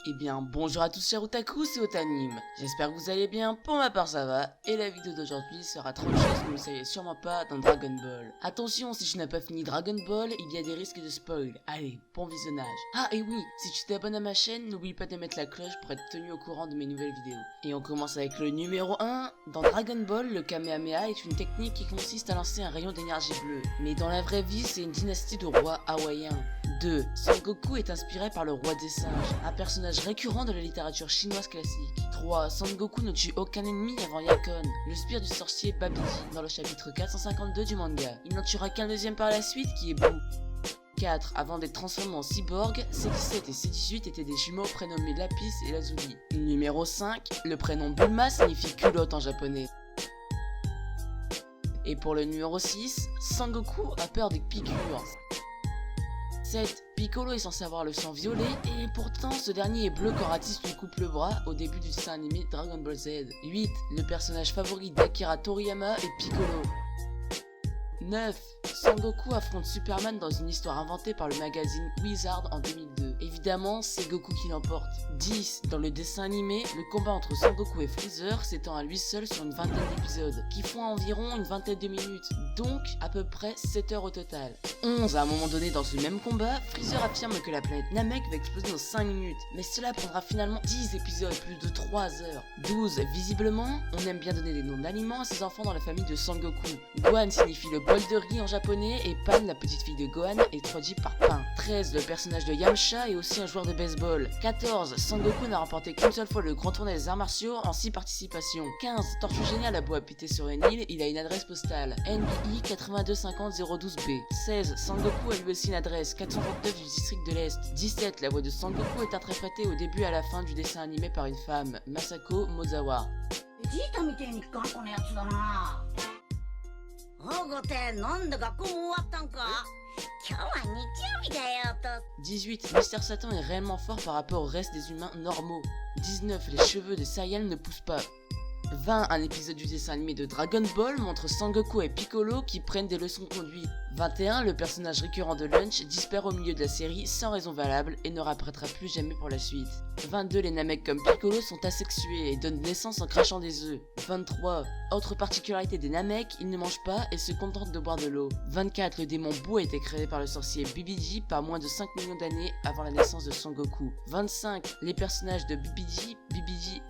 Eh bien, bonjour à tous chers otaku, c'est Otanim. J'espère que vous allez bien, pour ma part ça va, et la vidéo d'aujourd'hui sera 30 choses que vous ne saviez sûrement pas dans Dragon Ball. Attention, si tu n'as pas fini Dragon Ball, il y a des risques de spoil. Allez, bon visionnage. Ah et oui, si tu t'abonnes à ma chaîne, n'oublie pas de mettre la cloche pour être tenu au courant de mes nouvelles vidéos. Et on commence avec le numéro 1. Dans Dragon Ball, le Kamehameha est une technique qui consiste à lancer un rayon d'énergie bleue. Mais dans la vraie vie, c'est une dynastie de rois hawaïens. 2. Son Goku est inspiré par le roi des singes, un personnage récurrent de la littérature chinoise classique. 3. Son Goku ne tue aucun ennemi avant Yakon, le sbire du sorcier Babidi, dans le chapitre 452 du manga. Il n'en tuera qu'un deuxième par la suite, qui est Boo. 4. Avant d'être transformé en cyborg, C17 et C18 étaient des jumeaux prénommés Lapis et Lazuli. Numéro 5. Le prénom Bulma signifie culotte en japonais. Et pour le numéro 6, Sangoku a peur des piqûres. 7. Piccolo est censé avoir le sang violet, et pourtant ce dernier est bleu quand Raditz lui coupe le bras au début du dessin animé Dragon Ball Z. 8. Le personnage favori d'Akira Toriyama est Piccolo. 9. Sangoku affronte Superman dans une histoire inventée par le magazine Wizard en 2002. Évidemment, c'est Goku qui l'emporte. 10. Dans le dessin animé, le combat entre Sangoku et Freezer s'étend à lui seul sur une vingtaine d'épisodes, qui font environ une vingtaine de minutes, donc à peu près 7 heures au total. 11. À un moment donné dans ce même combat, Freezer affirme que la planète Namek va exploser dans 5 minutes, mais cela prendra finalement 10 épisodes, plus de 3 heures. 12. Visiblement, on aime bien donner des noms d'aliments à ses enfants dans la famille de Sangoku. Gohan signifie le bol de riz en japonais, et Pan, la petite fille de Gohan, est traduit par pain. 13. Le personnage de Yamcha est aussi un joueur de baseball. 14. Sangoku n'a remporté qu'une seule fois le grand tournoi des arts martiaux en 6 participations. 15. Tortue Géniale a beau habiter sur une île, il a une adresse postale, NBI 8250012B. 16. Sangoku a lui aussi une adresse, 439 du district de l'Est. 17. La voix de Sangoku est interprétée au début et à la fin du dessin animé par une femme, Masako Mozawa. 18. Mister Satan est réellement fort par rapport au reste des humains normaux. 19. Les cheveux de Saiyan ne poussent pas. 20. Un épisode du dessin animé de Dragon Ball montre Sangoku et Piccolo qui prennent des leçons de conduite. 21. Le personnage récurrent de Lunch disparaît au milieu de la série sans raison valable et ne réapparaîtra plus jamais pour la suite. 22. Les Namek comme Piccolo sont asexués et donnent naissance en crachant des œufs. 23. Autre particularité des Namek, ils ne mangent pas et se contentent de boire de l'eau. 24. Le démon Boo a été créé par le sorcier Bibiji par moins de 5 millions d'années avant la naissance de Sangoku. 25. Les personnages de Bibiji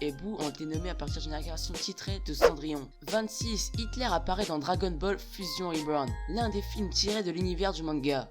et Boo ont été nommés à partir d'une narration titrée de Cendrillon. 26. Hitler apparaît dans Dragon Ball Fusion Reborn, l'un des films tirés de l'univers du manga.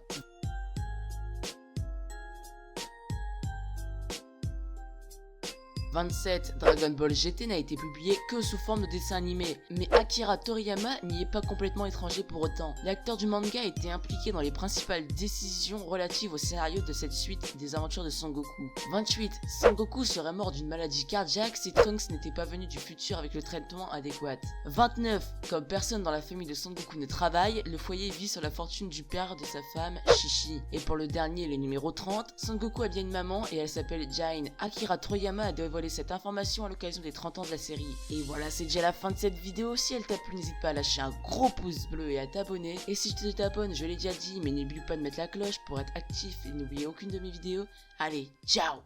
27. Dragon Ball GT n'a été publié que sous forme de dessin animé, mais Akira Toriyama n'y est pas complètement étranger pour autant. L'acteur du manga a été impliqué dans les principales décisions relatives au scénario de cette suite des aventures de Sangoku. 28. Sangoku serait mort d'une maladie cardiaque si Trunks n'était pas venu du futur avec le traitement adéquat. 29. Comme personne dans la famille de Sangoku ne travaille, le foyer vit sur la fortune du père de sa femme, Shishi. Et pour le dernier, le numéro 30, Sangoku a bien une maman et elle s'appelle Jane. Akira Toriyama a dévoilé cette information à l'occasion des 30 ans de la série. Et voilà, c'est déjà la fin de cette vidéo. Si elle t'a plu, n'hésite pas à lâcher un gros pouce bleu et à t'abonner. Et si tu t'abonnes, je l'ai déjà dit, mais n'oublie pas de mettre la cloche pour être actif et n'oubliez aucune de mes vidéos. Allez, ciao!